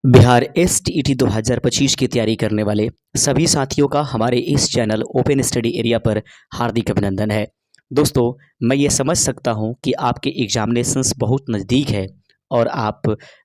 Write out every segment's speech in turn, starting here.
Bihar STET 2025 की तैयारी करने वाले सभी साथियों का हमारे इस चैनल ओपन स्टडी एरिया पर हार्दिक अभिनंदन है। दोस्तों, मैं ये समझ सकता हूँ कि आपके एग्जामिनेशंस बहुत नज़दीक है और आप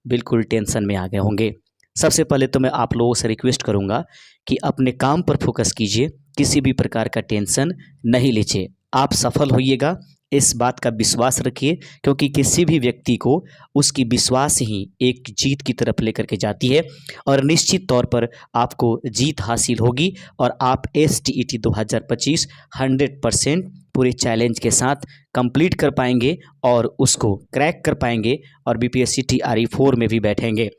बिल्कुल टेंशन में आ गए होंगे। सबसे पहले तो मैं आप लोगों से रिक्वेस्ट करूँगा कि अपने काम पर फोकस कीजिए, किसी भी प्रकार का टेंशन नहीं लीजिए। आप सफल होइएगा, इस बात का विश्वास रखिए, क्योंकि किसी भी व्यक्ति को उसकी विश्वास ही एक जीत की तरफ लेकर के जाती है और निश्चित तौर पर आपको जीत हासिल होगी और आप एसटीईटी 2025 100% पूरे चैलेंज के साथ कंप्लीट कर पाएंगे और उसको क्रैक कर पाएंगे और बीपीएससी टीआरई 4 में भी बैठेंगे।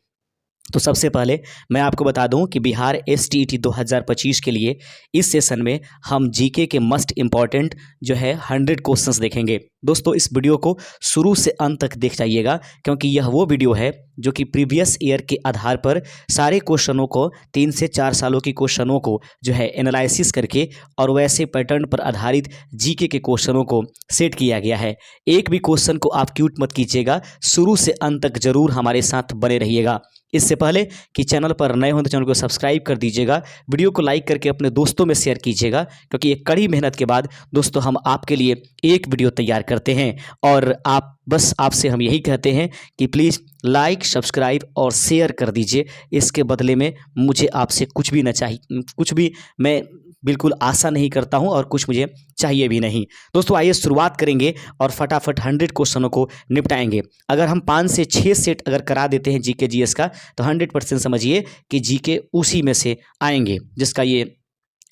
तो सबसे पहले मैं आपको बता दूं कि बिहार एसटीईटी 2025 के लिए इस सेशन में हम जीके के मस्ट इम्पॉर्टेंट जो है 100 क्वेश्चंस देखेंगे। दोस्तों, इस वीडियो को शुरू से अंत तक देख जाइएगा, क्योंकि यह वो वीडियो है जो कि प्रीवियस ईयर के आधार पर सारे क्वेश्चनों को 3 से 4 सालों के क्वेश्चनों को जो है एनालिसिस करके और वैसे पैटर्न पर आधारित जीके के क्वेश्चनों को सेट किया गया है। एक भी क्वेश्चन को आप क्यूट मत कीजिएगा, शुरू से अंत तक जरूर हमारे साथ बने रहिएगा। इससे पहले कि चैनल पर नए हो तो चैनल को सब्सक्राइब कर दीजिएगा, वीडियो को लाइक करके अपने दोस्तों में शेयर कीजिएगा, क्योंकि एक कड़ी मेहनत के बाद दोस्तों हम आपके लिए एक वीडियो तैयार करते हैं और आपसे हम यही कहते हैं कि प्लीज़ लाइक, सब्सक्राइब और शेयर कर दीजिए। इसके बदले में मुझे आपसे कुछ भी ना चाहिए, कुछ भी मैं बिल्कुल आशा नहीं करता हूं और कुछ मुझे चाहिए भी नहीं। दोस्तों, आइए शुरुआत करेंगे और फटाफट 100 क्वेश्चनों को निपटाएंगे। अगर हम 5 से 6 सेट अगर करा देते हैं जीके जीएस का, तो 100% समझिए कि जीके उसी में से आएंगे जिसका ये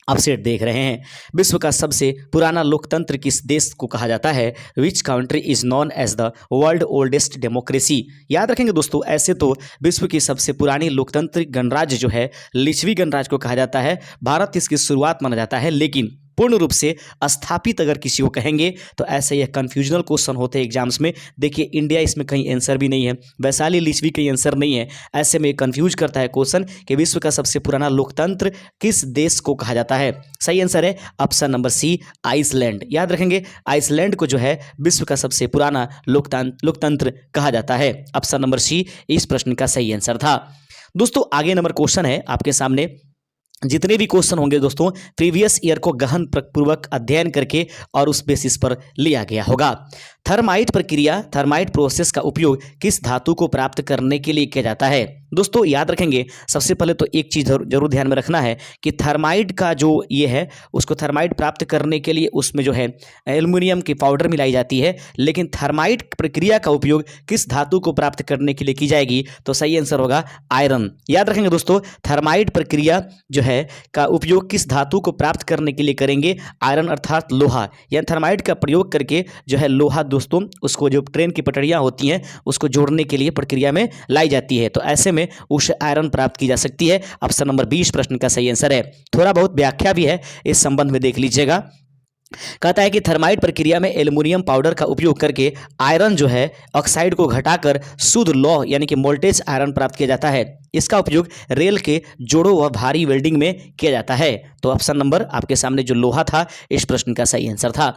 आप सेट देख रहे हैं। विश्व का सबसे पुराना लोकतंत्र किस देश को कहा जाता है? Which country is known as the world oldest democracy? याद रखेंगे दोस्तों, ऐसे तो विश्व की सबसे पुरानी लोकतांत्रिक गणराज्य जो है लिच्छवी गणराज्य को कहा जाता है। भारत इसकी शुरुआत माना जाता है, लेकिन पूर्ण रूप से स्थापित अगर किसी को कहेंगे तो ऐसे यह कन्फ्यूजनल क्वेश्चन होते हैं एग्जाम्स में। देखिए, इंडिया इसमें कहीं आंसर भी नहीं है, वैशाली लिच्छवी कहीं आंसर नहीं है। ऐसे में कंफ्यूज करता है क्वेश्चन कि विश्व का सबसे पुराना लोकतंत्र किस देश को कहा जाता है। सही आंसर है ऑप्शन नंबर सी, आइसलैंड। याद रखेंगे, आइसलैंड को जो है विश्व का सबसे पुराना लोकतंत्र कहा जाता है। ऑप्शन नंबर सी इस प्रश्न का सही आंसर था। दोस्तों, आगे नंबर क्वेश्चन है आपके सामने। जितने भी क्वेश्चन होंगे दोस्तों, प्रीवियस ईयर को गहन पूर्वक अध्ययन करके और उस बेसिस पर लिया गया होगा। थर्माइट प्रक्रिया, थर्माइट प्रोसेस का उपयोग किस धातु को प्राप्त करने के लिए किया जाता है? दोस्तों, याद रखेंगे, सबसे पहले तो एक चीज़ जरूर ध्यान में रखना है कि थर्माइट का जो ये है, उसको थर्माइट प्राप्त करने के लिए उसमें जो है एल्युमिनियम की पाउडर मिलाई जाती है, लेकिन थर्माइट प्रक्रिया का उपयोग किस धातु को प्राप्त करने के लिए की जाएगी? तो सही आंसर होगा आयरन। याद रखेंगे दोस्तों, थर्माइट प्रक्रिया जो है का उपयोग किस धातु को प्राप्त करने के लिए करेंगे? आयरन अर्थात लोहा। या थर्माइट का प्रयोग करके जो है लोहा दोस्तों, उसको जो ट्रेन की पटरियां होती हैं उसको जोड़ने के लिए प्रक्रिया में लाई जाती है, तो ऐसे में उससे आयरन प्राप्त की जा सकती है। ऑप्शन नंबर 20 प्रश्न का सही आंसर है। थोड़ा बहुत व्याख्या भी है, इस संबंध में देख लीजिएगा। कहता है कि थर्माइट प्रक्रिया में एल्युमिनियम पाउडर का उपयोग करके आयरन जो है ऑक्साइड को घटाकर शुद्ध लौह यानी कि मोल्टेज आयरन प्राप्त किया जाता है। इसका उपयोग रेल के जोड़ों व भारी वेल्डिंग में किया जाता है। तो ऑप्शन नंबर आपके सामने जो लोहा था इस प्रश्न का सही आंसर था।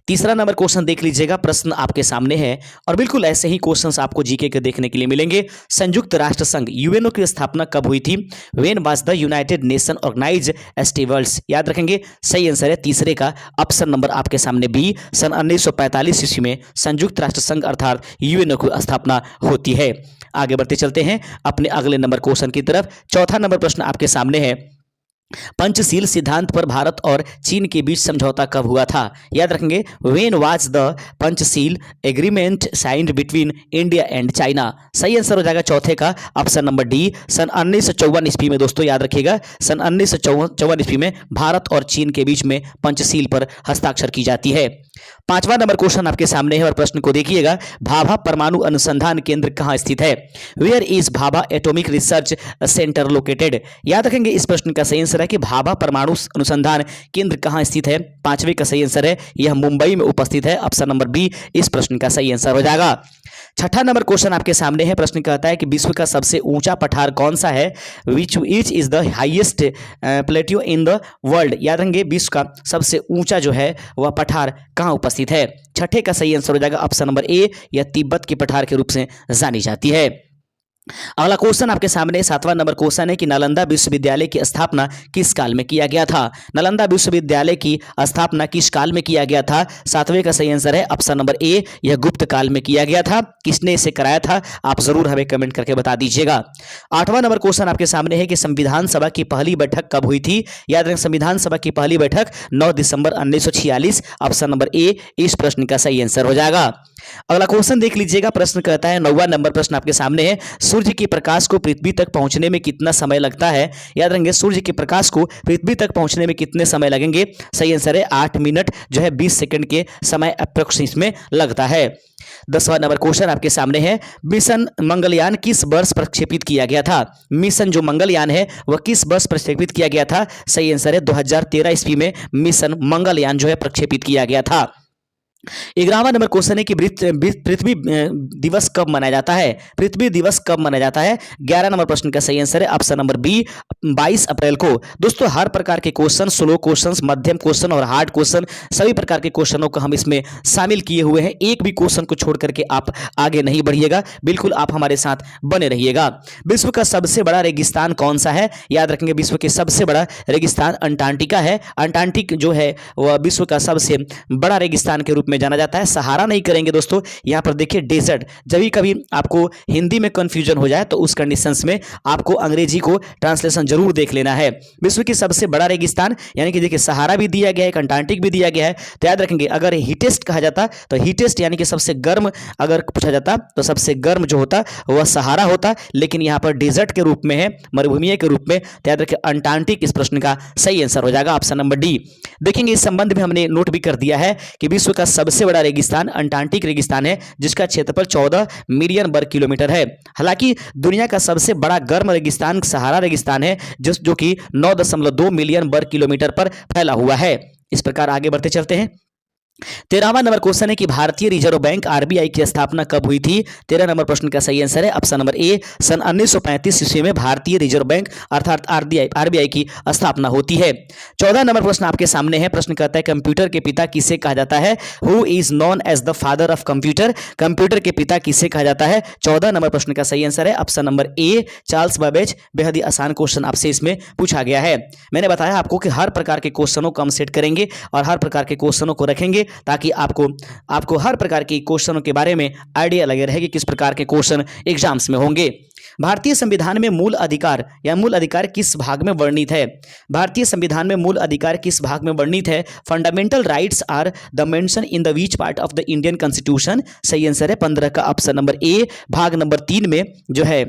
तीसरा नंबर क्वेश्चन देख लीजिएगा, प्रश्न आपके सामने है और बिल्कुल ऐसे ही क्वेश्चंस आपको जीके के देखने के लिए मिलेंगे। संयुक्त राष्ट्र संघ यूएनओ की स्थापना कब हुई थी? When was the United Nation organized established? याद रखेंगे, सही आंसर है तीसरे का ऑप्शन नंबर आपके सामने बी, सन 1945 ईस्वी में संयुक्त राष्ट्र संघ अर्थात यूएनओ की स्थापना होती है। आगे बढ़ते चलते हैं अपने अगले नंबर क्वेश्चन की तरफ। चौथा नंबर प्रश्न आपके सामने है, पंचशील सिद्धांत पर भारत और चीन के बीच समझौता कब हुआ था? याद रखेंगे, when was the Panchsheel agreement signed between India and China? सही आंसर हो जाएगा चौथे का ऑप्शन नंबर डी, सन 1954 ईस्वी में। दोस्तों याद रखिएगा, सन 1954 ईस्वी में भारत और चीन के बीच में पंचशील पर हस्ताक्षर की जाती है। पांचवा नंबर क्वेश्चन आपके सामने है और प्रश्न को देखिएगा, भाभा परमाणु अनुसंधान केंद्र कहां स्थित है? Where is Bhabha atomic research centre located? याद रखेंगे, इस प्रश्न का सही आंसर है कि भाभा परमाणु अनुसंधान केंद्र कहां स्थित है? पांचवे का सही आंसर है यह मुंबई में उपस्थित है। ऑप्शन नंबर बी इस प्रश्न का सही आंसर हो जाएगा। छठा नंबर क्वेश्चन आपके सामने है। प्रश्न कहता है कि विश्व का सबसे ऊंचा पठार कौन सा है? Which is the highest plateau in the world? याद रखेंगे, विश्व का सबसे ऊंचा जो है वह पठार कहां उपस्थित है? छठे का सही आंसर हो जाएगा ऑप्शन नंबर ए, यह तिब्बत के पठार के रूप से जानी जाती है। अगला क्वेश्चन आपके सामने 7वां नंबर क्वेश्चन है कि नालंदा विश्वविद्यालय की स्थापना किस काल में किया गया था। नालंदा विश्वविद्यालय की स्थापना किस काल में किया गया था। 7वें का सही आंसर है ऑप्शन नंबर ए, यह गुप्त काल में किया गया था। किसने इसे कराया था, आप जरूर हमें कमेंट करके बता दीजिएगा। 8वां नंबर क्वेश्चन आपके सामने है कि संविधान सभा की पहली बैठक कब हुई थी। याद रखें, संविधान सभा की पहली बैठक 9 दिसंबर 1946। ऑप्शन नंबर ए इस प्रश्न का सही आंसर हो जाएगा। अगला क्वेश्चन देख लीजिएगा, प्रश्न कहता है 9वां नंबर प्रश्न आपके सामने है, सूर्य के प्रकाश को पृथ्वी तक पहुंचने में कितना समय लगता है। याद रखेंगे, सूर्य के प्रकाश को पृथ्वी तक पहुंचने में कितने समय लगेंगे। सही आंसर है 8 मिनट 20 सेकंड के समय अप्रोक्स में लगता है। 10वां नंबर क्वेश्चन आपके सामने है, मिशन मंगलयान किस वर्ष प्रक्षेपित किया गया था। मिशन जो मंगलयान है वह किस वर्ष प्रक्षेपित किया गया था। सही आंसर है 2013 ईस्वी में मिशन मंगलयान जो है प्रक्षेपित किया गया था। 11वां नंबर क्वेश्चन है कि पृथ्वी दिवस कब मनाया जाता है। पृथ्वी दिवस कब मनाया जाता है। 11 नंबर प्रश्न का सही आंसर है ऑप्शन नंबर बी 22 अप्रैल को। दोस्तों, हर प्रकार के क्वेश्चन, स्लो क्वेश्चन, मध्यम क्वेश्चन और हार्ड क्वेश्चन, सभी प्रकार के क्वेश्चनों को हम इसमें शामिल किए हुए हैं। एक भी क्वेश्चन को छोड़ करके आप आगे नहीं बढ़िएगा, बिल्कुल आप हमारे साथ बने रहिएगा। विश्व का सबसे बड़ा रेगिस्तान कौन सा है। याद रखेंगे, विश्व के सबसे बड़ा रेगिस्तान अंटार्कटिका है। अंटार्कटिक जो है वह विश्व का सबसे बड़ा रेगिस्तान के रूप में जाना जाता है। सहारा नहीं करेंगे दोस्तों, यहां पर देखिए डेजर्ट। जब भी कभी आपको हिंदी में कंफ्यूजन हो जाए तो उस कंडीशंस में आपको अंग्रेजी को ट्रांसलेशन जरूर देख लेना है। विश्व की सबसे बड़ा रेगिस्तान यानी कि देखिए सहारा भी दिया गया है, अंटार्कटिक भी दिया गया है। तो याद रखेंगे, अगर हीटेस्ट कहा जाता तो हीटेस्ट यानी कि सबसे गर्म अगर पूछा जाता तो सबसे गर्म जो होता वह सहारा होता, लेकिन यहां पर डेजर्ट के रूप में है, मरुभूमि के रूप में। तो याद रखिए अंटार्कटिक इस प्रश्न का सही आंसर हो जाएगा, ऑप्शन नंबर डी। देखेंगे, इस संबंध में हमने नोट भी कर दिया है कि विश्व का सबसे बड़ा रेगिस्तान अंटार्कटिक रेगिस्तान है, जिसका क्षेत्रफल 14 मिलियन वर्ग किलोमीटर है। हालांकि दुनिया का सबसे बड़ा गर्म रेगिस्तान सहारा रेगिस्तान है, जो कि 9.2 मिलियन वर्ग किलोमीटर पर फैला हुआ है। इस प्रकार आगे बढ़ते चलते हैं। 13वां नंबर क्वेश्चन है कि भारतीय रिजर्व बैंक आरबीआई की स्थापना कब हुई थी। 13 नंबर प्रश्न का सही आंसर है ऑप्शन नंबर ए, सन 1935 ईस्वी में भारतीय रिजर्व बैंक अर्थात आरबीआई की स्थापना होती है। 14 नंबर प्रश्न आपके सामने है, प्रश्न कहता है कंप्यूटर के पिता किसे कहा जाता है। Who is known as the father of computer. Computer के पिता किसे कहा जाता है। 14 नंबर प्रश्न का सही आंसर है ऑप्शन नंबर ए, चार्ल्स बैबेज। बेहद ही आसान क्वेश्चन आपसे इसमें पूछा गया है। मैंने बताया आपको कि हर प्रकार के क्वेश्चनों को हम सेट करेंगे और हर प्रकार के क्वेश्चनों को रखेंगे ताकि आपको हर प्रकार के क्वेश्चनों के बारे में आइडिया लगे रहे कि किस प्रकार के क्वेश्चन एग्जाम्स में होंगे। भारतीय संविधान में मूल अधिकार या मूल अधिकार किस भाग में वर्णित है। भारतीय संविधान में मूल अधिकार किस भाग में वर्णित है। Fundamental rights are the mention in the which part of the Indian constitution. सही आंसर है 15 का ऑप्शन नंबर ए, भाग नंबर 3 में जो है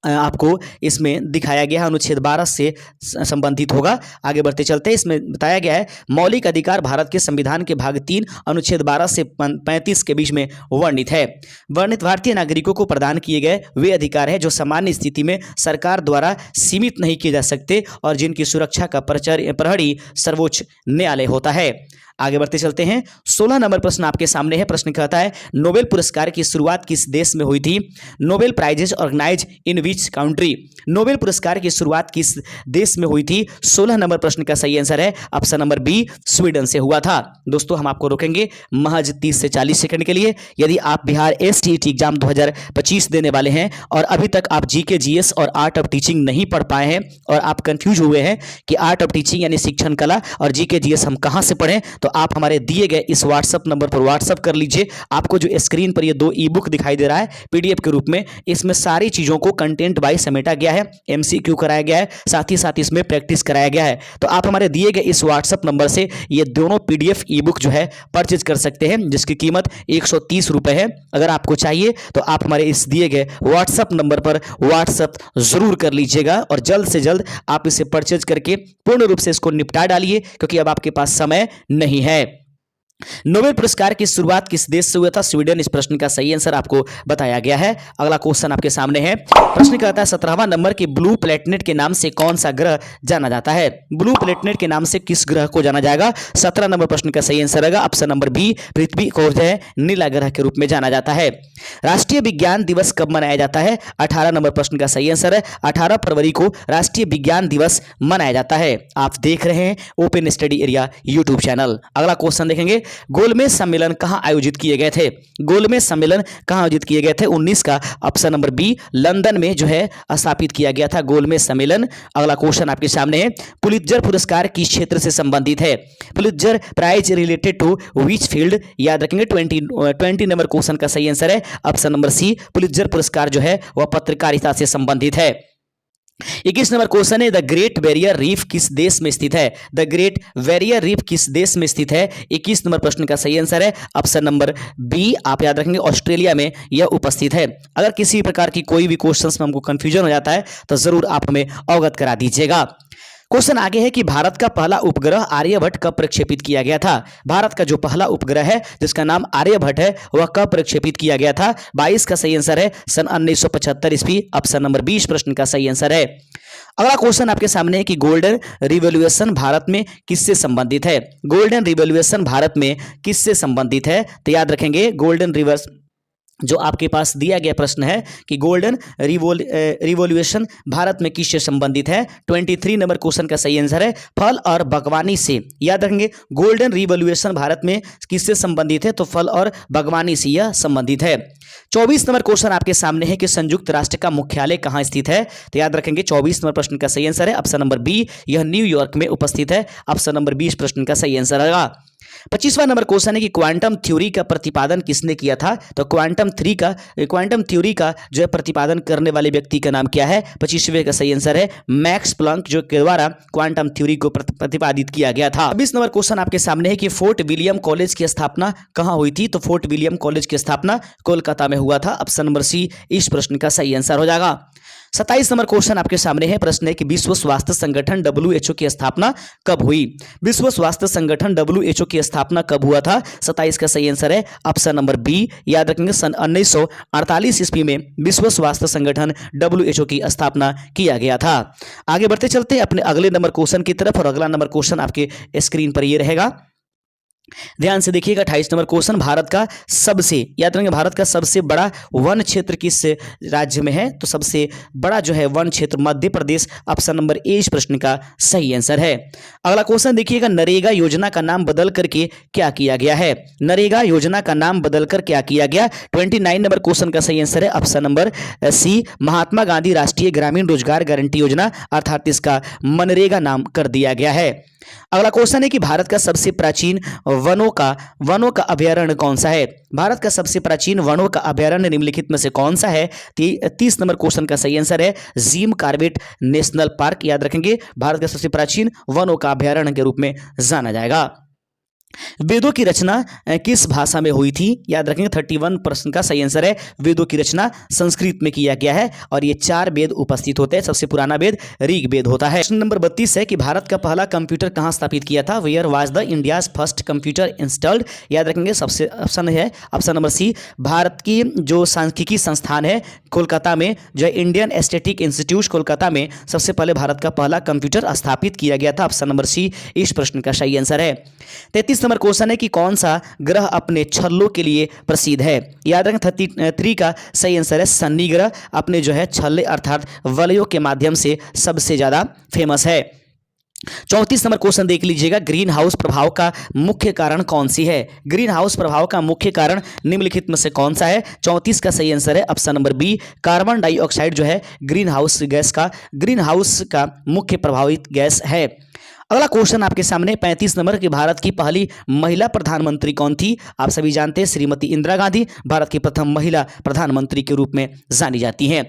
आपको इसमें दिखाया गया है, अनुच्छेद 12 से संबंधित होगा। आगे बढ़ते चलते हैं, इसमें बताया गया है मौलिक अधिकार भारत के संविधान के भाग 3 अनुच्छेद 12 से 35 के बीच में वर्णित है। वर्णित भारतीय नागरिकों को प्रदान किए गए वे अधिकार है जो सामान्य स्थिति में सरकार द्वारा सीमित नहीं किए जा सकते और जिनकी सुरक्षा का प्रहरी सर्वोच्च न्यायालय होता है। आगे बढ़ते चलते हैं। 16 नंबर प्रश्न आपके सामने है, प्रश्न कहता है नोबेल पुरस्कार की शुरुआत किस देश में हुई थी। नोबेल प्राइजेज ऑर्गेनाइज इन विच काउंट्री। नोबेल पुरस्कार की शुरुआत किस देश में हुई थी। 16 नंबर प्रश्न का सही आंसर है ऑप्शन नंबर बी, स्वीडन से हुआ था। दोस्तों, हम आपको रोकेंगे महज 30 से 40 सेकंड के लिए। यदि आप बिहार STET एग्जाम 2025 देने वाले हैं और अभी तक आप GK GS और आर्ट ऑफ टीचिंग नहीं पढ़ पाए हैं और आप कंफ्यूज हुए हैं कि आर्ट ऑफ टीचिंग यानी शिक्षण कला और GK GS हम कहां से पढ़ें, तो आप हमारे दिए गए इस व्हाट्सएप नंबर पर व्हाट्सएप कर लीजिए। आपको जो स्क्रीन पर ये 2 ई-बुक दिखाई दे रहा है PDF के रूप में, इसमें सारी चीजों को कंटेंट वाइज समेटा गया है, MCQ कराया गया है, साथ ही साथ इसमें प्रैक्टिस कराया गया है। तो आप हमारे दिए गए इस व्हाट्सएप नंबर से ये दोनों PDF ई-बुक जो है परचेज कर सकते हैं, जिसकी कीमत 130 रुपए है। अगर आपको चाहिए तो आप हमारे इस दिए गए व्हाट्सएप नंबर पर व्हाट्सएप जरूर कर लीजिएगा और जल्द से जल्द आप इसे परचेज करके पूर्ण रूप से इसको निपटा डालिए, क्योंकि अब आपके पास समय नहीं है। नोबेल पुरस्कार की शुरुआत किस देश से हुआ था। स्वीडन। इस प्रश्न का सही आंसर आपको बताया गया है। अगला क्वेश्चन आपके सामने है, प्रश्न कहता है 17वां नंबर की ब्लू प्लेनेट के नाम से कौन सा ग्रह जाना जाता है। ब्लू प्लेनेट के नाम से किस ग्रह को जाना जाएगा। 17 नंबर प्रश्न का सही आंसर रहेगा ऑप्शन नंबर बी, पृथ्वी को जो है नीला ग्रह के रूप में जाना जाता है। राष्ट्रीय विज्ञान दिवस कब मनाया जाता है। 18 नंबर प्रश्न का सही आंसर है 18 फरवरी को राष्ट्रीय विज्ञान दिवस मनाया जाता है। आप देख रहे हैं open study area YouTube channel. अगला क्वेश्चन देखेंगे, गोलमेज सम्मेलन कहाँ आयोजित किए गए थे? गोलमेज सम्मेलन कहाँ आयोजित किए गए थे? 19 का ऑप्शन नंबर बी लंदन में जो है स्थापित किया गया था गोलमेज सम्मेलन। अगला क्वेश्चन आपके सामने है, पुलित्जर पुरस्कार किस क्षेत्र से संबंधित है? Pulitzer prize related to which field? याद रखेंगे 20 नंबर क्वेश्चन का सही आंसर है ऑप्शन नंबर सी, पुलित्जर पुरस्कार जो है वह पत्रकारिता से संबंधित है। 21 नंबर क्वेश्चन है, द ग्रेट बैरियर रीफ किस देश में स्थित है? द ग्रेट बैरियर रीफ किस देश में स्थित है? 21 नंबर प्रश्न का सही आंसर है ऑप्शन नंबर बी, आप याद रखेंगे ऑस्ट्रेलिया में यह उपस्थित है। अगर किसी प्रकार की कोई भी क्वेश्चंस में हमको कंफ्यूजन हो जाता है तो जरूर आप हमें अवगत करा दीजिएगा। क्वेश्चन आगे है कि भारत का पहला उपग्रह आर्यभट्ट कब प्रक्षेपित किया गया था? भारत का जो पहला उपग्रह है जिसका नाम आर्यभट्ट है वह कब प्रक्षेपित किया गया था? 22 का सही आंसर है सन 1975 ईस्वी, ऑप्शन नंबर 20 प्रश्न का सही आंसर है। अगला क्वेश्चन आपके सामने है कि गोल्डन रिवॉल्यूशन भारत में किससे संबंधित है? गोल्डन रिवॉल्यूशन भारत में किससे संबंधित है? तो याद रखेंगे गोल्डन रिवर्स जो आपके पास दिया गया प्रश्न है कि गोल्डन रिवॉल्यूशन भारत में किससे संबंधित है? 23 नंबर क्वेश्चन का सही आंसर है फल और बागवानी से। याद रखेंगे गोल्डन रिवॉल्यूशन भारत में किससे संबंधित है? तो फल और बागवानी से यह संबंधित है। 24 नंबर क्वेश्चन आपके सामने है कि संयुक्त राष्ट्र का मुख्यालय कहां स्थित है? तो याद रखेंगे 24 नंबर प्रश्न का सही आंसर है ऑप्शन नंबर बी, यह न्यूयॉर्क में उपस्थित है, ऑप्शन नंबर 20 प्रश्न का सही आंसर रहेगा। 25वां नंबर क्वेश्चन है कि क्वांटम थ्योरी का प्रतिपादन किसने किया था? तो क्वांटम थ्योरी का जो है प्रतिपादन करने वाले व्यक्ति का नाम क्या है? 25वें का सही आंसर है मैक्स प्लैंक, जो के द्वारा क्वांटम थ्योरी को प्रतिपादित किया गया था। 26 नंबर क्वेश्चन आपके सामने है कि फोर्ट विलियम कॉलेज की स्थापना कहां हुई थी? तो फोर्ट विलियम कॉलेज की स्थापना कोलकाता में हुआ था, ऑप्शन नंबर सी इस प्रश्न का सही आंसर हो जाएगा। 27 नंबर क्वेश्चन आपके सामने है, प्रश्न है कि विश्व स्वास्थ्य संगठन WHO की स्थापना कब हुई? विश्व स्वास्थ्य संगठन WHO की स्थापना कब हुआ था? 27 का सही आंसर है ऑप्शन नंबर बी, याद रखेंगे सन 1948 ईस्वी में विश्व स्वास्थ्य संगठन WHO की स्थापना किया गया था। आगे बढ़ते चलते हैं अपने अगले नंबर क्वेश्चन की तरफ, और अगला नंबर क्वेश्चन आपके स्क्रीन पर ये रहेगा, ध्यान से देखिएगा। 28 नंबर क्वेश्चन, भारत का सबसे, याद रखेंगे भारत का सबसे बड़ा वन क्षेत्र किस राज्य में है? तो सबसे बड़ा जो है वन क्षेत्र मध्य प्रदेश, ऑप्शन नंबर ए इस प्रश्न का सही आंसर है। अगला क्वेश्चन देखिएगा, नरेगा योजना का नाम बदल करके क्या किया गया है? नरेगा योजना का नाम बदलकर क्या किया गया? 29 नंबर क्वेश्चन का सही आंसर है option number C, Mahatma Gandhi राष्ट्रीय ग्रामीण रोजगार गारंटी योजना, अर्थात इसका मनरेगा नाम कर दिया गया है। अगला क्वेश्चन है कि भारत का सबसे प्राचीन वनों का अभयारण्य कौन सा है? भारत का सबसे प्राचीन वनों का अभयारण्य निम्नलिखित में से कौन सा है? 30 नंबर क्वेश्चन का सही आंसर है जिम कॉर्बेट नेशनल पार्क। याद रखेंगे भारत का सबसे प्राचीन वनों का अभयारण्य के रूप में जाना जाएगा। वेदों की रचना किस भाषा में हुई थी? याद रखेंगे 31 प्रश्न का सही आंसर है वेदों की रचना संस्कृत में किया गया है, और ये 4 वेद उपस्थित होते हैं। सबसे पुराना वेद ऋग वेद होता है। प्रश्न नंबर 32 है कि भारत का पहला कंप्यूटर कहां स्थापित किया था? Where was the India's first computer installed? याद रखेंगे सबसे ऑप्शन है ऑप्शन नंबर सी, भारत की जो सांख्यिकी संस्थान है कोलकाता में, जो इंडियन स्टैटिक इंस्टीट्यूट कोलकाता में सबसे पहले भारत का पहला कंप्यूटर स्थापित किया गया था, ऑप्शन नंबर सी इस प्रश्न का सही आंसर है। 33 नंबर क्वेश्चन है कि कौन सा ग्रह अपने छल्लों के लिए प्रसिद्ध है? याद रखें 33 का सही आंसर है शनि ग्रह, अपने जो है छल्ले अर्थात वलयों के माध्यम से सबसे ज्यादा फेमस है। 34 नंबर क्वेश्चन देख लीजिएगा, ग्रीन हाउस प्रभाव का मुख्य कारण कौन सी है? ग्रीन हाउस प्रभाव का मुख्य कारण निम्नलिखित में से कौन सा है? 34 का सही आंसर है option number B, carbon dioxide जो है ग्रीन हाउस का मुख्य प्रभावित गैस है। अगला क्वेश्चन आपके सामने 35 नंबर की भारत की पहली महिला प्रधानमंत्री कौन थी? आप सभी जानते हैं श्रीमती इंदिरा गांधी भारत की प्रथम महिला प्रधानमंत्री के रूप में जानी जाती हैं।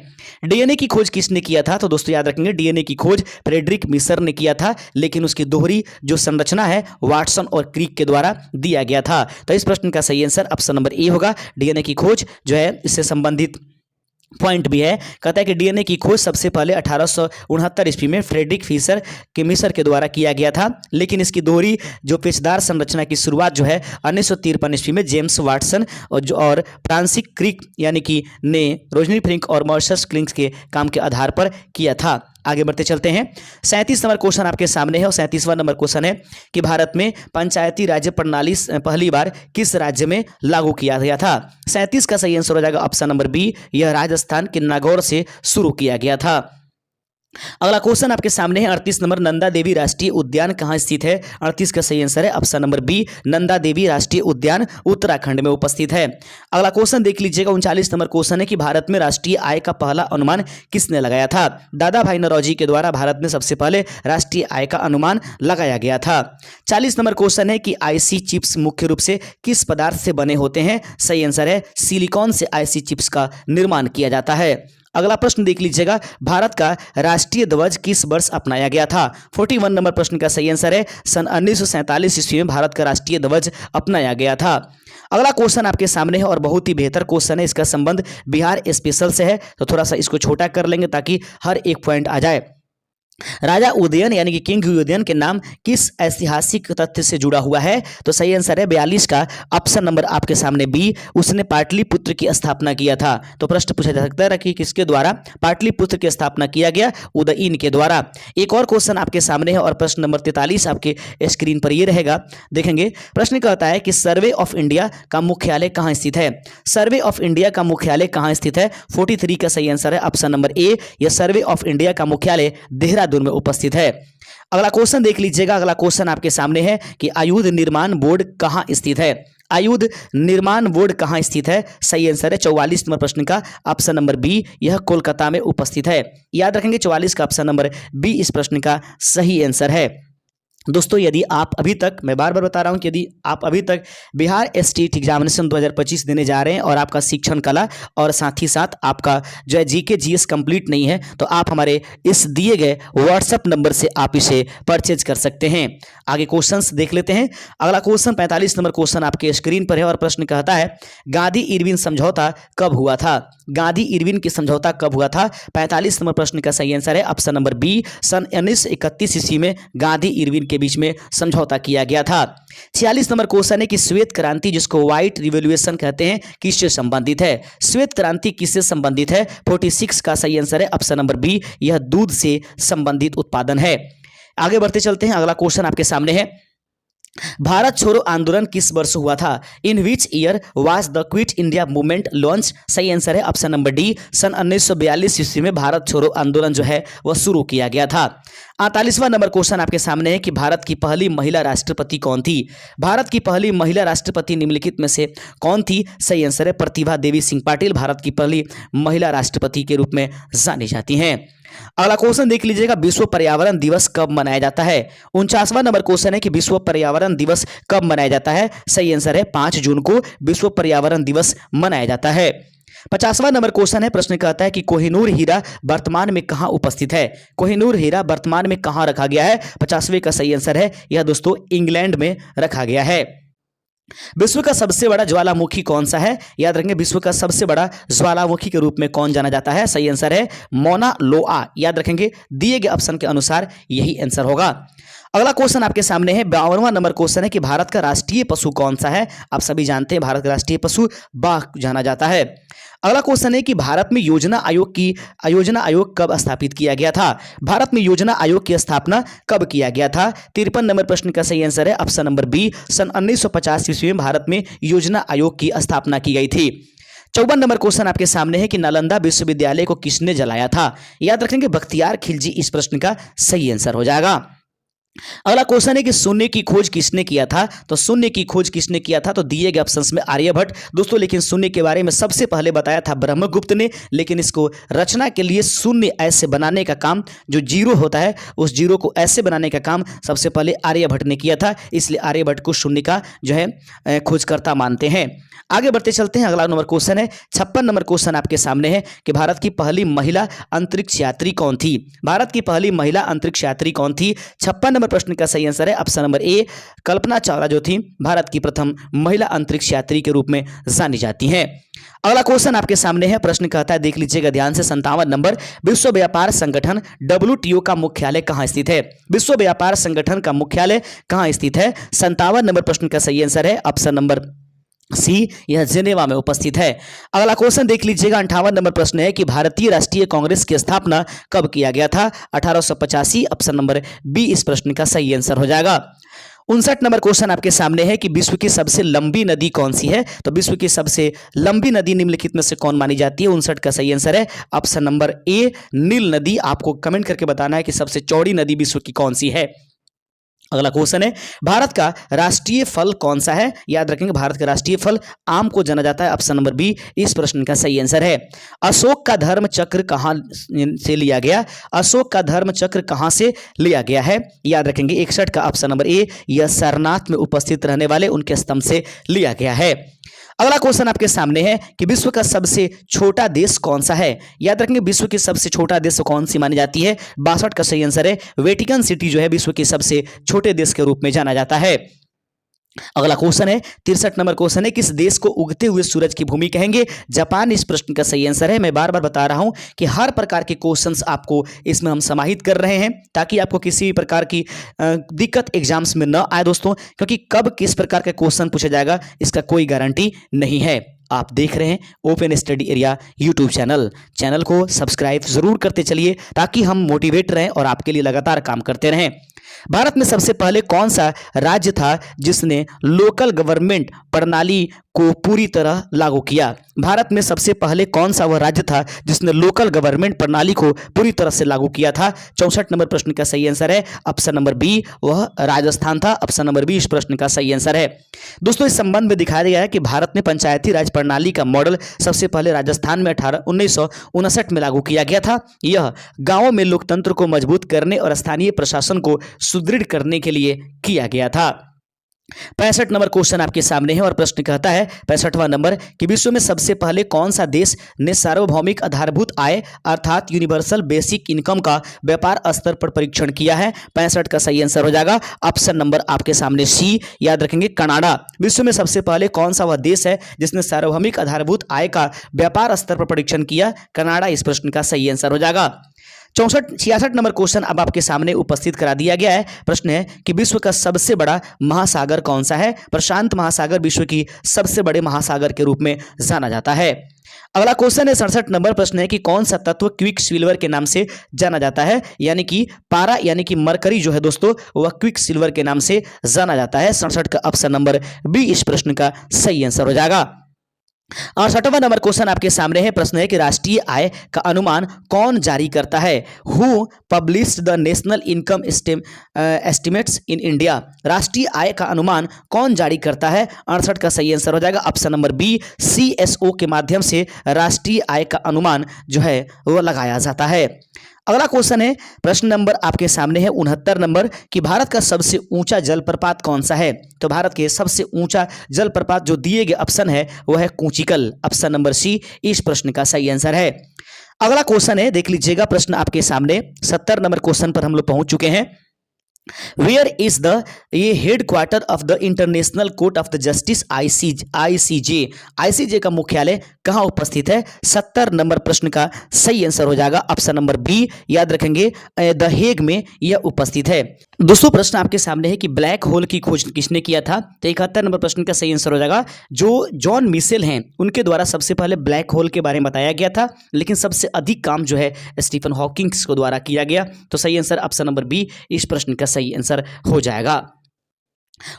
डीएनए की खोज किसने किया था? तो दोस्तों याद रखेंगे डीएनए की खोज फ्रेडरिक मिसर ने किया था, लेकिन उसकी दोहरी जो संरचना है वाटसन और क्रिक के द्वारा दिया गया था। तो इस प्रश्न का सही आंसर ऑप्शन नंबर ए होगा। डीएनए की खोज जो है इससे संबंधित पॉइंट भी है, कहता है कि डीएनए की खोज सबसे पहले 1869 ईस्वी में फ्रेडरिक मिसर के द्वारा किया गया था, लेकिन इसकी दोहरी जो पेचदार संरचना की शुरुआत जो है 1953 ईस्वी में जेम्स वाटसन और फ्रांसिस क्रिक यानी कि ने रोजनी फ्रिंक और मॉरिस क्लिंक के काम के आधार पर किया था। आगे बढ़ते चलते हैं। 37 नंबर क्वेश्चन आपके सामने है, और 37वां नंबर क्वेश्चन है कि भारत में पंचायती राज्य प्रणाली पहली बार किस राज्य में लागू किया गया था? 37 का सही आंसर हो जाएगा ऑप्शन नंबर बी, यह राजस्थान के नागौर से शुरू किया गया था। अगला क्वेश्चन आपके सामने है 38 नंबर, नंदा देवी राष्ट्रीय उद्यान कहाँ स्थित है? 38 का सही आंसर है option number B, Nanda Devi राष्ट्रीय उद्यान उत्तराखंड में उपस्थित है। अगला क्वेश्चन देख लीजिएगा, 39 नंबर क्वेश्चन है कि भारत में राष्ट्रीय आय का पहला अनुमान किसने लगाया था? दादा भाई नौरोजी के द्वारा भारत में सबसे पहले राष्ट्रीय आय का अनुमान लगाया गया था। 40 नंबर क्वेश्चन है कि आईसी चिप्स मुख्य रूप से किस पदार्थ से बने होते हैं? सही आंसर है सिलिकॉन से आईसी चिप्स का निर्माण किया जाता है। अगला प्रश्न देख लीजिएगा, भारत का राष्ट्रीय ध्वज किस वर्ष अपनाया गया था? 41 नंबर प्रश्न का सही आंसर है सन 1947 ईस्वी में भारत का राष्ट्रीय ध्वज अपनाया गया था। अगला क्वेश्चन आपके सामने है और बहुत ही बेहतर क्वेश्चन है, इसका संबंध बिहार स्पेशल से है, तो थोड़ा सा इसको छोटा कर लेंगे ताकि हर एक पॉइंट आ जाए। राजा उदयन यानी कि किंग उदयन के नाम किस ऐतिहासिक तथ्य से जुड़ा हुआ है? तो सही आंसर है 42 का ऑप्शन नंबर आपके सामने बी, उसने पाटलिपुत्र की स्थापना किया था। तो प्रश्न पूछा जा सकता है कि किसके द्वारा पाटलिपुत्र की स्थापना किया गया? उदयन के द्वारा। एक और क्वेश्चन आपके सामने है और प्रश्न नंबर 43 आपके स्क्रीन पर ये रहेगा, देखेंगे। प्रश्न कहता है कि सर्वे ऑफ इंडिया का मुख्यालय कहाँ स्थित है? सर्वे ऑफ इंडिया का मुख्यालय कहाँ स्थित है? 43 का सही आंसर है ऑप्शन नंबर ए, यह सर्वे ऑफ इंडिया का मुख्यालय देहरादून में उपस्थित है। अगला क्वेश्चन देख लीजिएगा, अगला क्वेश्चन आपके सामने है कि आयुध निर्माण बोर्ड कहां स्थित है? आयुध निर्माण बोर्ड कहां स्थित है? सही आंसर है 44 नंबर प्रश्न का ऑप्शन नंबर बी, यह कोलकाता में उपस्थित है। याद रखेंगे 44 का ऑप्शन नंबर बी इस प्रश्न का सही आंसर है। दोस्तों यदि आप अभी तक, मैं बार बार बता रहा हूं कि यदि आप अभी तक बिहार स्टेट एग्जामिनेशन 2025 देने जा रहे हैं और आपका शिक्षण कला और साथ ही साथ आपका जो है जीके जीएस कंप्लीट नहीं है, तो आप हमारे इस दिए गए व्हाट्सएप नंबर से आप इसे परचेज कर सकते हैं। आगे क्वेश्चंस देख लेते हैं। अगला क्वेश्चन 45 नंबर क्वेश्चन आपके स्क्रीन पर है और प्रश्न कहता है गांधी इरविन समझौता कब हुआ था? गांधी इरविन की समझौता कब हुआ था? 45 नंबर प्रश्न का सही आंसर है ऑप्शन नंबर बी, सन 1931 ईस्वी में गांधी इरविन के बीच में समझौता किया गया था। 46 नंबर क्वेश्चन है कि श्वेत क्रांति जिसको व्हाइट रिवॉल्यूशन कहते हैं किससे संबंधित है? श्वेत क्रांति किससे संबंधित है? 46 का सही आंसर है ऑप्शन नंबर बी, यह दूध से संबंधित उत्पादन है। आगे बढ़ते चलते हैं। अगला क्वेश्चन आपके सामने है, भारत छोड़ो आंदोलन किस वर्ष हुआ था? In which year was the Quit India Movement launch? सही आंसर है ऑप्शन नंबर डी, सन 1942 ईस्वी में भारत छोड़ो आंदोलन जो है वह शुरू किया गया था। 48वां नंबर क्वेश्चन आपके सामने है कि भारत की पहली महिला राष्ट्रपति कौन थी? भारत की पहली महिला राष्ट्रपति निम्नलिखित में से कौन थी? सही आंसर है प्रतिभा देवी सिंह पाटिल भारत की पहली महिला राष्ट्रपति के रूप में जानी जाती हैं। अगला क्वेश्चन देख लीजिएगा, विश्व पर्यावरण दिवस कब मनाया जाता है? 49वां नंबर क्वेश्चन है कि विश्व पर्यावरण दिवस कब मनाया जाता है? सही आंसर है 5 जून को विश्व पर्यावरण दिवस मनाया जाता है। 50वां नंबर क्वेश्चन है, प्रश्न कहता है कि कोहिनूर हीरा वर्तमान में कहां उपस्थित है? कोहिनूर हीरा वर्तमान में कहां रखा गया है? 50वें का सही आंसर है यह दोस्तों इंग्लैंड में रखा गया है। विश्व का सबसे बड़ा ज्वालामुखी कौन सा है? याद रखेंगे विश्व का सबसे बड़ा ज्वालामुखी के रूप में कौन जाना जाता है? सही आंसर है मौना लोआ। याद रखेंगे दिए गए ऑप्शन के अनुसार यही आंसर होगा। अगला क्वेश्चन आपके सामने है, 52वां नंबर क्वेश्चन है कि भारत का राष्ट्रीय पशु कौन सा है? आप सभी जानते हैं भारत का राष्ट्रीय पशु बाघ जाना जाता है। अगला क्वेश्चन है कि भारत में योजना आयोग कब स्थापित किया गया था? भारत में योजना आयोग की स्थापना कब किया गया था? 53 नंबर प्रश्न का सही आंसर है ऑप्शन नंबर बी, सन 1950 ईस्वी में भारत में योजना आयोग की स्थापना की गई थी। 54 नंबर क्वेश्चन आपके सामने है कि नालंदा विश्वविद्यालय को किसने जलाया था? याद रखेंगे बख्तियार खिलजी इस प्रश्न का सही आंसर हो जाएगा। अगला क्वेश्चन है कि शून्य की खोज किसने किया था? तो शून्य की खोज किसने किया था? तो दिए गए ऑप्शंस में आर्यभट्ट दोस्तों, लेकिन शून्य के बारे में सबसे पहले बताया था ब्रह्मगुप्त ने, लेकिन इसको रचना के लिए शून्य ऐसे बनाने का काम, जो जीरो होता है उस जीरो को ऐसे बनाने का काम सबसे पहले आर्यभट्ट ने किया था, इसलिए आर्यभट्ट को शून्य का जो है खोजकर्ता मानते हैं। आगे बढ़ते चलते हैं। अगला नंबर क्वेश्चन है, 56 नंबर क्वेश्चन आपके सामने है कि भारत की पहली महिला अंतरिक्ष यात्री कौन थी? भारत की पहली महिला अंतरिक्ष यात्री कौन थी? 56 नंबर प्रश्न का सही आंसर है ऑप्शन नंबर ए, कल्पना चावला जो थी भारत की प्रथम महिला अंतरिक्ष यात्री के रूप में जानी जाती हैं। अगला क्वेश्चन आपके सामने है, प्रश्न कहता है देख लीजिएगा ध्यान से, 57 नंबर, विश्व व्यापार संगठन WTO का मुख्यालय कहां स्थित है? विश्व व्यापार संगठन का मुख्यालय कहां स्थित है? 57 नंबर प्रश्न का सही आंसर है ऑप्शन नंबर सी, यह जेनेवा में उपस्थित है। अगला क्वेश्चन देख लीजिएगा, 58 नंबर प्रश्न है कि भारतीय राष्ट्रीय कांग्रेस की स्थापना कब किया गया था? 1885 ऑप्शन नंबर बी इस प्रश्न का सही आंसर हो जाएगा। 59 नंबर क्वेश्चन आपके सामने है कि विश्व की सबसे लंबी नदी कौन सी है। तो विश्व की सबसे लंबी नदी निम्नलिखित में से कौन मानी जाती है। 59 का सही आंसर है ऑप्शन नंबर ए, नील नदी। आपको कमेंट करके बताना है कि सबसे चौड़ी नदी विश्व की कौन सी है। अगला क्वेश्चन है, भारत का राष्ट्रीय फल कौन सा है। याद रखेंगे, भारत का राष्ट्रीय फल आम को जाना जाता है। ऑप्शन नंबर बी इस प्रश्न का सही आंसर है। अशोक का धर्म चक्र कहां से लिया गया। अशोक का धर्म चक्र कहां से लिया गया है। याद रखेंगे 61 का ऑप्शन नंबर ए, यह सारनाथ में उपस्थित रहने वाले उनके स्तंभ से लिया गया है। अगला क्वेश्चन आपके सामने है कि विश्व का सबसे छोटा देश कौन सा है। याद रखेंगे, विश्व की सबसे छोटा देश कौन सी मानी जाती है। 62 का सही आंसर है वेटिकन सिटी जो है विश्व के सबसे छोटे देश के रूप में जाना जाता है। अगला क्वेश्चन है 63 नंबर क्वेश्चन है, किस देश को उगते हुए सूरज की भूमि कहेंगे। जापान इस प्रश्न का सही आंसर है। मैं बार बार बता रहा हूं कि हर प्रकार के क्वेश्चंस आपको इसमें हम समाहित कर रहे हैं ताकि आपको किसी भी प्रकार की दिक्कत एग्जाम्स में न आए दोस्तों, क्योंकि कब किस प्रकार का क्वेश्चन पूछा जाएगा इसका कोई गारंटी नहीं है। आप देख रहे हैं open study area YouTube channel को सब्सक्राइब जरूर करते चलिए ताकि हम मोटिवेट रहें और आपके लिए लगातार काम करते रहें। भारत में सबसे पहले कौन सा राज्य था जिसने लोकल गवर्नमेंट प्रणाली को पूरी तरह लागू किया। भारत में सबसे पहले कौन सा वह राज्य था जिसने लोकल गवर्नमेंट प्रणाली को पूरी तरह से लागू किया था। 64 नंबर प्रश्न का सही आंसर है ऑप्शन नंबर बी, वह राजस्थान था। ऑप्शन नंबर बी इस प्रश्न का सही आंसर है। दोस्तों, इस संबंध में दिखाया गया है कि भारत में पंचायती राज प्रणाली का मॉडल सबसे पहले राजस्थान में 1959 में लागू किया गया था। यह गांवों में लोकतंत्र को मजबूत करने और स्थानीय प्रशासन को सुदृढ़ करने के लिए किया गया था। 65 नंबर क्वेश्चन आपके सामने है और प्रश्न कहता है 65वां नंबर कि विश्व में सबसे पहले कौन सा देश ने सार्वभौमिक आधारभूत आय अर्थात यूनिवर्सल बेसिक इनकम का व्यापार स्तर पर परीक्षण किया है। 65 का सही आंसर हो जाएगा ऑप्शन नंबर आपके सामने सी। याद रखेंगे कनाडा। विश्व में सबसे पहले कौन सा वह देश है जिसने सार्वभौमिक आधारभूत आय का व्यापार स्तर पर परीक्षण किया। कनाडा इस प्रश्न का सही आंसर हो जाएगा। 66 नंबर क्वेश्चन अब आपके सामने उपस्थित करा दिया गया है। प्रश्न है कि विश्व का सबसे बड़ा महासागर कौन सा है। प्रशांत महासागर विश्व की सबसे बड़े महासागर के रूप में जाना जाता है। अगला क्वेश्चन है 67 नंबर प्रश्न है कि कौन सा तत्व क्विक सिल्वर के नाम से जाना जाता है। यानी कि पारा यानी कि मरकरी जो है दोस्तों वह क्विक सिल्वर के नाम से जाना जाता है। 67 का ऑप्शन नंबर बी इस प्रश्न का सही आंसर हो जाएगा। 68वां नंबर क्वेश्चन आपके सामने है। प्रश्न है कि राष्ट्रीय आय का अनुमान कौन जारी करता है। Who published the national income estimates in India. राष्ट्रीय आय का अनुमान कौन जारी करता है। 68 का सही आंसर हो जाएगा ऑप्शन नंबर बी, CSO के माध्यम से राष्ट्रीय आय का अनुमान जो है वह लगाया जाता है। अगला क्वेश्चन है प्रश्न नंबर आपके सामने है 69 नंबर कि भारत का सबसे ऊंचा जलप्रपात कौन सा है। तो भारत के सबसे ऊंचा जलप्रपात जो दिए गए ऑप्शन है वह है कुंचिकल। ऑप्शन नंबर सी इस प्रश्न का सही आंसर है। अगला क्वेश्चन है देख लीजिएगा, प्रश्न आपके सामने 70 नंबर क्वेश्चन पर हम लोग पहुंच चुके हैं। वेयर इज द ये head quarter of the international court of the justice ICJ का मुख्यालय कहां उपस्थित है। 70 नंबर प्रश्न का सही आंसर हो जाएगा ऑप्शन नंबर बी। याद रखेंगे द हेग में यह उपस्थित है। दोस्तों, प्रश्न आपके सामने है कि ब्लैक होल की खोज किसने किया था। तो 71 नंबर प्रश्न का सही आंसर हो जाएगा जो जॉन मिशेल हैं उनके द्वारा सबसे पहले ब्लैक होल के बारे में बताया गया था, लेकिन सबसे अधिक काम जो है स्टीफन हॉकिंग्स को द्वारा किया गया। तो सही आंसर ऑप्शन नंबर बी इस प्रश्न का सही आंसर हो जाएगा।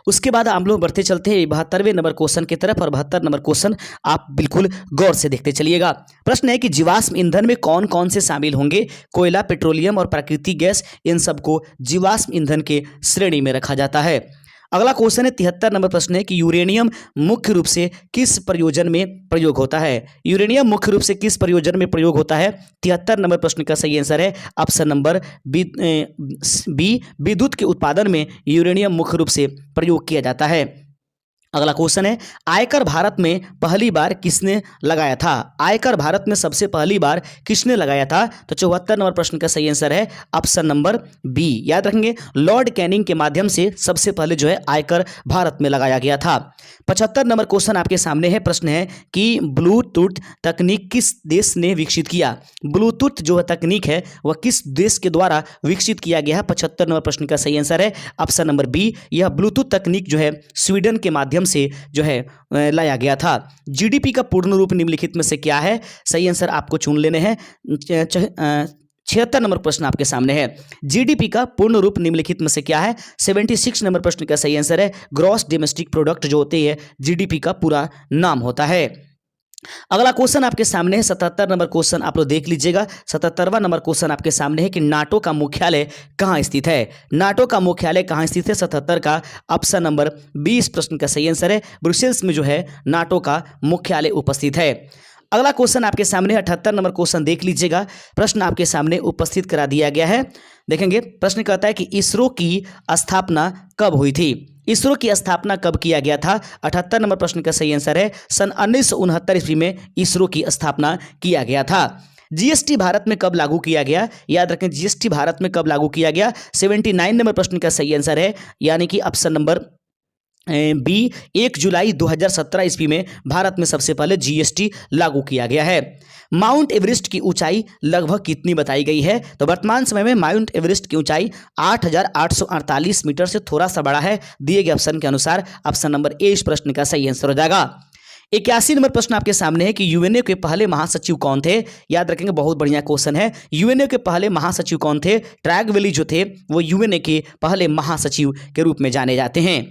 उसके बाद हम लोग बढ़ते चलते हैं 72वें नंबर क्वेश्चन की तरफ और 72 नंबर क्वेश्चन आप बिल्कुल गौर से देखते चलिएगा। प्रश्न है कि जीवाश्म ईंधन में कौन कौन से शामिल होंगे। कोयला, पेट्रोलियम और प्राकृतिक गैस, इन सबको जीवाश्म ईंधन के श्रेणी में रखा जाता है। अगला क्वेश्चन है 73 नंबर प्रश्न है कि यूरेनियम मुख्य रूप से किस प्रयोजन में प्रयोग होता है। यूरेनियम मुख्य रूप से किस प्रयोजन में प्रयोग होता है। 73 नंबर प्रश्न का सही आंसर है ऑप्शन नंबर बी, विद्युत के उत्पादन में यूरेनियम मुख्य रूप से प्रयोग किया जाता है। अगला क्वेश्चन है आयकर भारत में पहली बार किसने लगाया था। आयकर भारत में सबसे पहली बार किसने लगाया था। तो 74 नंबर प्रश्न का सही आंसर है ऑप्शन नंबर बी। याद रखेंगे लॉर्ड कैनिंग के माध्यम से सबसे पहले जो है आयकर भारत में लगाया गया था। 75 नंबर क्वेश्चन आपके सामने है। प्रश्न है कि ब्लूटूथ तकनीक किस देश ने विकसित किया। ब्लूटूथ जो तकनीक है वह किस देश के द्वारा विकसित किया गया है। 75 नंबर प्रश्न का सही आंसर है ऑप्शन नंबर बी। यह ब्लूटूथ तकनीक जो है स्वीडन के माध्यम से जो है लाया गया था। जीडीपी का पूर्ण रूप निम्नलिखित में से क्या है। सही आंसर आपको चुन लेने हैं। 76 नंबर प्रश्न आपके सामने है, जीडीपी का पूर्ण रूप निम्नलिखित में से क्या है? 76 नंबर प्रश्न का सही आंसर है ग्रॉस डोमेस्टिक प्रोडक्ट, जो होती है जीडीपी का पूरा नाम होता है। अगला क्वेश्चन आपके सामने है 77 नंबर क्वेश्चन, आप लोग देख लीजिएगा। 77वां नंबर क्वेश्चन आपके सामने है कि नाटो का मुख्यालय कहाँ स्थित है? नाटो का मुख्यालय कहाँ स्थित है? 77 का ऑप्शन नंबर 20 प्रश्न का सही आंसर है ब्रुसेल्स में जो है नाटो का मुख्यालय उपस्थित है। अगला क्वेश्चन आपके सामने 78 नंबर क्वेश्चन देख लीजिएगा। प्रश्न आपके सामने उपस्थित करा दिया गया है। देखेंगे, प्रश्न कहता है कि इसरो की स्थापना कब हुई थी? इसरो की स्थापना कब किया गया था? 78 नंबर प्रश्न का सही आंसर है सन 1969 ईस्वी में इसरो की स्थापना किया गया था। जीएसटी भारत में कब लागू किया गया? याद रखें, जीएसटी भारत में कब लागू किया गया? 79 नंबर प्रश्न का सही आंसर है, यानी कि ऑप्शन नंबर बी 1 जुलाई 2017 ईस्वी में भारत में सबसे पहले जीएसटी लागू किया गया है। माउंट एवरेस्ट की ऊंचाई लगभग कितनी बताई गई है? तो वर्तमान समय में माउंट एवरेस्ट की ऊंचाई 8,848 मीटर से थोड़ा सा बड़ा है, दिए गए ऑप्शन के अनुसार। ऑप्शन नंबर ए इस प्रश्न का सही आंसर हो जाएगा। 81 नंबर प्रश्न आपके सामने है कि यूएनओ के पहले महासचिव कौन थे? याद रखेंगे, बहुत बढ़िया क्वेश्चन है। यूएनओ के पहले महासचिव कौन थे? ट्रैगवेली जो थे वो यूएनओ के पहले महासचिव के रूप में जाने जाते हैं।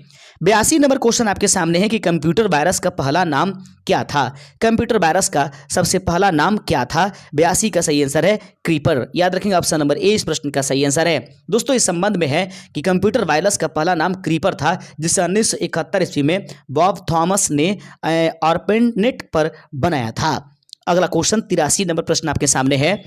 82 नंबर क्वेश्चन आपके सामने है कि कंप्यूटर वायरस का पहला नाम क्या था? कंप्यूटर वायरस का सबसे पहला नाम क्या था? 82 का सही आंसर है क्रीपर। याद रखेंगे, ऑप्शन नंबर ए इस प्रश्न का सही आंसर है। दोस्तों, इस संबंध में है कि कंप्यूटर वायरस का पहला नाम क्रीपर था, जिसे 1971 ईस्वी में बॉब थॉमस ने ऑर्पेनेट पर बनाया था। अगला क्वेश्चन 83 नंबर प्रश्न आपके सामने है,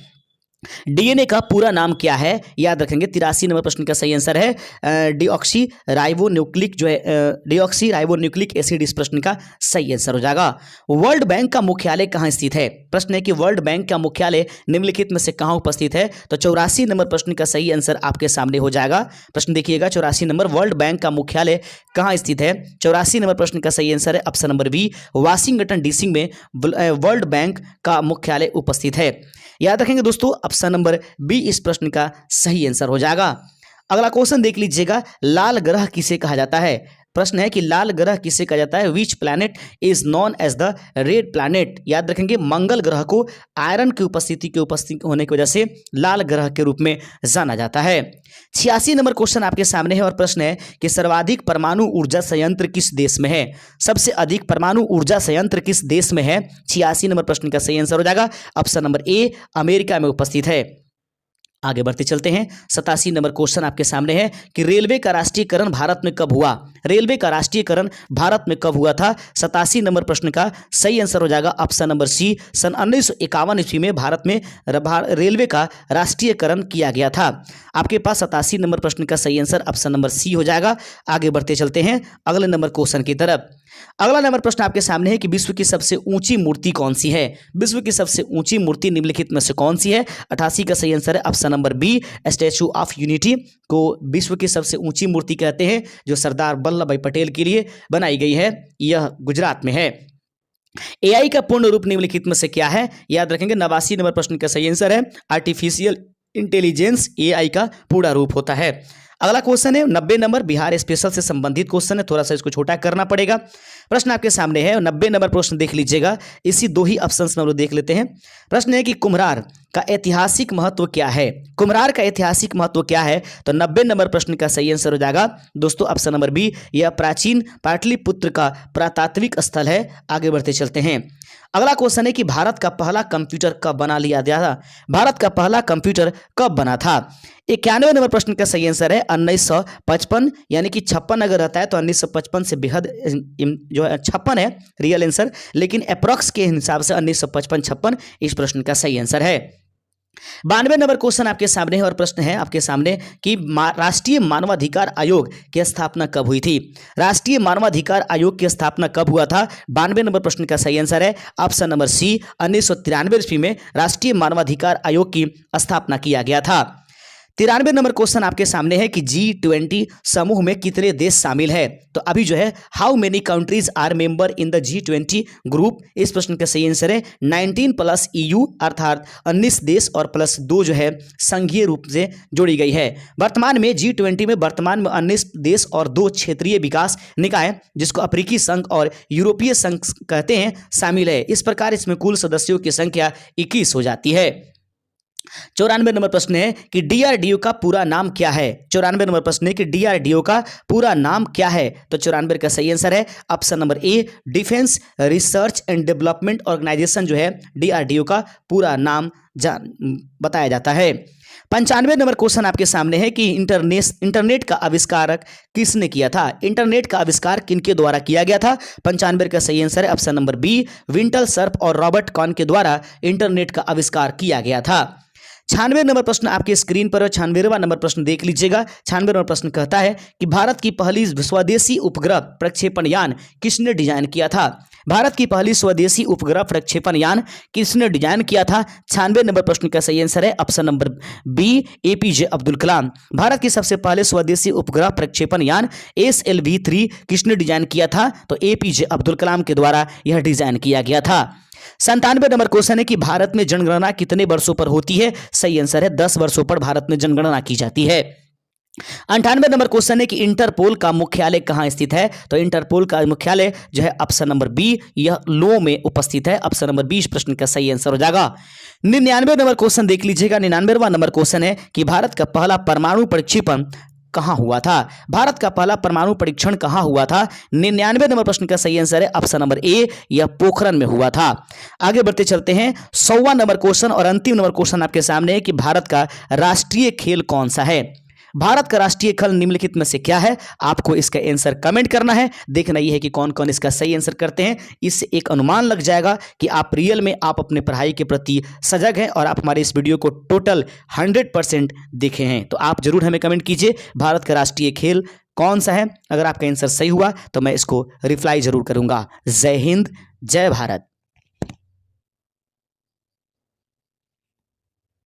डीएनए का पूरा नाम क्या है? याद रखेंगे, 83 नंबर प्रश्न का सही आंसर है डीऑक्सी राइबोन्यूक्लिक, जो है डीऑक्सी राइबोन्यूक्लिक एसिड इस प्रश्न का सही आंसर हो जाएगा। वर्ल्ड बैंक का मुख्यालय कहाँ स्थित है? प्रश्न है कि वर्ल्ड बैंक का मुख्यालय निम्नलिखित में से कहाँ उपस्थित है? तो 84 नंबर प्रश्न का सही आंसर आपके सामने हो जाएगा। प्रश्न देखिएगा, 84 नंबर, वर्ल्ड बैंक का मुख्यालय कहाँ स्थित है? 84 नंबर प्रश्न का सही आंसर है option number B, Washington DC में वर्ल्ड बैंक का मुख्यालय उपस्थित है। याद रखेंगे दोस्तों, ऑप्शन नंबर बी इस प्रश्न का सही आंसर हो जाएगा। अगला क्वेश्चन देख लीजिएगा, लाल ग्रह किसे कहा जाता है? प्रश्न है कि लाल ग्रह किसे कहा जाता है? Which planet is known as the red planet? याद रखेंगे, मंगल ग्रह को आयरन की उपस्थिति होने की वजह से लाल ग्रह के रूप में जाना जाता है। 86 नंबर क्वेश्चन आपके सामने है और प्रश्न है कि सर्वाधिक परमाणु ऊर्जा संयंत्र किस देश में है? सबसे अधिक परमाणु ऊर्जा संयंत्र किस देश में है? 86 नंबर प्रश्न का सही आंसर हो जाएगा ऑप्शन नंबर ए, अमेरिका में उपस्थित है। आगे बढ़ते चलते हैं। 87 नंबर क्वेश्चन आपके सामने है कि रेलवे का राष्ट्रीयकरण भारत में कब हुआ? रेलवे का राष्ट्रीयकरण भारत में कब हुआ था? 87 नंबर प्रश्न का सही आंसर हो जाएगा ऑप्शन नंबर सी, सन 1951 ईस्वी में भारत में रेलवे का राष्ट्रीयकरण किया गया था। आपके पास 87 नंबर प्रश्न का सही आंसर ऑप्शन नंबर सी हो जाएगा। आगे बढ़ते चलते हैं अगले नंबर क्वेश्चन की तरफ। अगला नंबर प्रश्न आपके सामने है कि विश्व की सबसे ऊंची मूर्ति कौन सी है? विश्व की सबसे ऊंची मूर्ति निम्नलिखित में से कौन सी है? 88 का सही आंसर है option number B, statue of unity को विश्व की सबसे ऊंची मूर्ति कहते हैं, जो सरदार वल्लभ भाई पटेल के लिए बनाई गई है। यह गुजरात में है। एआई का पूर्ण रूप निम्नलिखित में से क्या है? याद रखेंगे, 89 नंबर प्रश्न का सही आंसर है आर्टिफिशियल इंटेलिजेंस एआई का पूरा रूप होता है। अगला क्वेश्चन है 90 नंबर, बिहार स्पेशल से संबंधित क्वेश्चन है, थोड़ा सा इसको छोटा करना पड़ेगा। प्रश्न आपके सामने है 90 नंबर प्रश्न देख लीजिएगा, इसी दो ही ऑप्शंस में हम लोग देख लेते हैं। प्रश्न है कि कुम्हरार का ऐतिहासिक महत्व क्या है? कुम्हरार का ऐतिहासिक महत्व क्या है? तो 90 नंबर प्रश्न का सही आंसर हो जाएगा दोस्तों ऑप्शन नंबर बी, यह प्राचीन पाटलिपुत्र का पुरातात्विक स्थल है। आगे बढ़ते चलते हैं। अगला क्वेश्चन है कि भारत का पहला कंप्यूटर कब बना लिया गया था? भारत का पहला कंप्यूटर कब बना था? 91 नंबर प्रश्न का सही आंसर है 1955, यानी कि 56 अगर रहता है तो 1955 से बेहद जो है 56 है रियल आंसर, लेकिन अप्रॉक्स के हिसाब से 1955-56 इस प्रश्न का सही आंसर है। 92 नंबर क्वेश्चन आपके सामने है और प्रश्न है आपके सामने कि राष्ट्रीय मानवाधिकार आयोग की स्थापना कब हुई थी? राष्ट्रीय मानवाधिकार आयोग की स्थापना कब हुआ था? 92 नंबर प्रश्न का सही आंसर है ऑप्शन नंबर सी, 1993 ईस्वी में राष्ट्रीय मानवाधिकार आयोग की स्थापना किया गया था। 93 नंबर क्वेश्चन आपके सामने है कि G20 समूह में कितने देश शामिल है? तो अभी जो है how many countries are member in the G20 group? इस प्रश्न का सही आंसर है 19 प्लस EU, अर्थात 19 देश और प्लस 2 जो है संघीय रूप से जोड़ी गई है। वर्तमान में G20 में वर्तमान में 19 देश और 2 क्षेत्रीय विकास निकाय, जिसको अफ्रीकी संघ और यूरोपीय संघ कहते हैं, शामिल है। इस प्रकार इसमें कुल सदस्यों की संख्या 21 हो जाती है। 94 नंबर प्रश्न है कि डीआरडीओ का पूरा नाम क्या है। 94 नंबर प्रश्न है कि डीआरडीओ का पूरा नाम क्या है। तो 94 का सही आंसर है option number A, defence research and development organisation जो है डीआरडीओ का पूरा नाम बताया जाता है। 95 नंबर क्वेश्चन आपके सामने है कि इंटरनेट का आविष्कारक किसने किया था। इंटरनेट का आविष्कार किनके द्वारा किया गया था। 95 का सही आंसर है ऑप्शन नंबर बी, विंटल सर्फ और रॉबर्ट कॉन के द्वारा इंटरनेट का आविष्कार किया गया था। 96 नंबर प्रश्न आपके स्क्रीन पर, 96वां नंबर प्रश्न देख लीजिएगा। 96 नंबर प्रश्न कहता है कि भारत की पहली स्वदेशी उपग्रह प्रक्षेपण यान किसने डिजाइन किया था। भारत की पहली स्वदेशी उपग्रह प्रक्षेपण यान किसने डिजाइन किया था। 96 नंबर प्रश्न का सही आंसर है option number B, APJ Abdul Kalam. Bharat की सबसे पहले स्वदेशी उपग्रह प्रक्षेपण यान SLV-3 किसने डिजाइन किया था। तो एपीजे अब्दुल कलाम के द्वारा यह डिजाइन किया गया था। 97 नंबर क्वेश्चन है कि भारत में जनगणना कितने वर्षों पर होती है। सही आंसर है 10 वर्षों पर भारत में जनगणना की जाती है। 98 नंबर क्वेश्चन है कि इंटरपोल का मुख्यालय कहां स्थित है। तो इंटरपोल का मुख्यालय जो है ऑप्शन नंबर बी, यह लो में उपस्थित है। ऑप्शन नंबर 20 प्रश्न का सही आंसर हो जाएगा। 99 नंबर क्वेश्चन देख लीजिएगा। 99वां नंबर क्वेश्चन है कि भारत का पहला परमाणु प्रक्षेपण कहां हुआ था। भारत का पहला परमाणु परीक्षण कहां हुआ था। 99 नंबर प्रश्न का सही आंसर है ऑप्शन नंबर ए, यह पोखरण में हुआ था। आगे बढ़ते चलते हैं 100वां नंबर क्वेश्चन और अंतिम नंबर क्वेश्चन आपके सामने है कि भारत का राष्ट्रीय खेल कौन सा है। भारत का राष्ट्रीय खेल निम्नलिखित में से क्या है। आपको इसका आंसर कमेंट करना है। देखना यह है कि कौन कौन इसका सही आंसर करते हैं। इससे एक अनुमान लग जाएगा कि आप रियल में आप अपने पढ़ाई के प्रति सजग हैं और आप हमारे इस वीडियो को टोटल 100% देखे हैं। तो आप जरूर हमें कमेंट कीजिए भारत का राष्ट्रीय खेल कौन सा है। अगर आपका आंसर सही हुआ तो मैं इसको रिप्लाई जरूर करूंगा। जय हिंद, जय भारत।